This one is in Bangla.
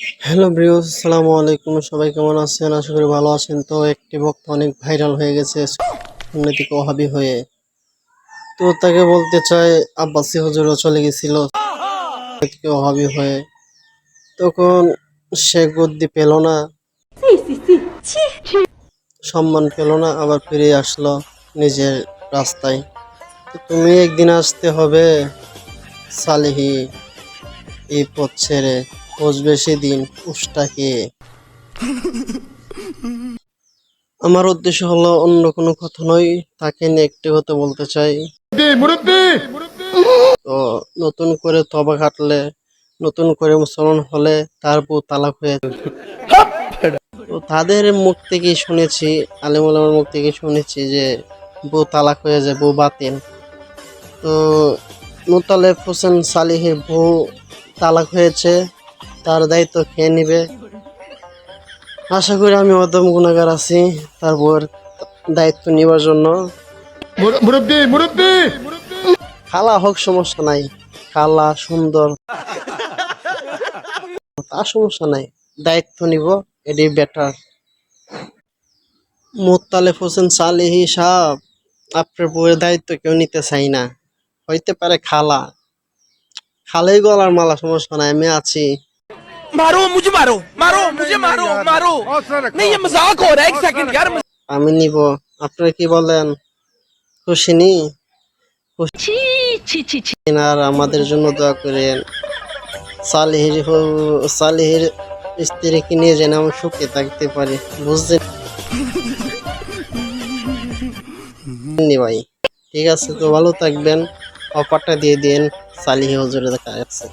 হ্যালো ব্রিউস, আসসালামু আলাইকুম। সবাই কেমন আছেন? আশা করি ভালো আছেন। তো একটি বক্তা অনেক ভাইরাল হয়ে গেছে সামনে থেকে ওহাবি হয়ে। তো তাকে বলতে চাই, আব্বাসী হুজুরও চলে গেছিল থেকে ওহাবি হয়ে। তখন সে গদ্দি পেল না, সম্মান পেল না, আবার ফিরে আসলো নিজের রাস্তায়। তো তুমি একদিন আসতে হবে সালিহি, এই পথ ছেড়ে বসবে সেদিন উষ্টাকে। আমার উদ্দেশ্য হলো অন্য কোনো কথা নয়, তাকে নিয়ে একটি কথা বলতে চাই। তো নতুন করে তবা কাটলে, নতুন করে মুসলমান হলে তার বউ তালাক হয়ে, তো তাদের মুখ থেকে শুনেছি, আলেম ওলামার মুখ থেকে শুনেছি যে বউ তালাক হয়ে যায়, বউ বাতিল। তো মোতালেব হোসেন সালিহের বউ তালাক হয়েছে, তার দায়িত্ব খেয়ে নিবে। আশা করি আমি অদম গুনাহগার আছি তার বউয়ের দায়িত্ব নেওয়ার জন্য। খালা হোক সমস্যা নাই, খালা সুন্দর তার সমস্যা নাই, দায়িত্ব নিব, এটাই বেটার। মোত্তালেব হোসেন সালেহী সাহেব, আপনার বউয়ের দায়িত্ব কেউ নিতে চাই না। হইতে পারে খালা, খালাই গলার মালা, সমস্যা নাই, আমি আছি। मारो मुझे मारो मारो मुझे मारो मारो नहीं ये मजाक हो रहा है एक सेकंड यार আমি নিব, আপনারা কি বলেন? খুশি নি? খুশি আর আমাদের জন্য দোয়া করেন। সালেহের স্ত্রীকে নিয়ে যেন আমি সুখে থাকতে পারি, বুঝলেন ভাই? ঠিক আছে, তো ভালো থাকবেন। অফারটা দিয়ে দিন, সালিহি হুজুরে দেখা যাচ্ছে।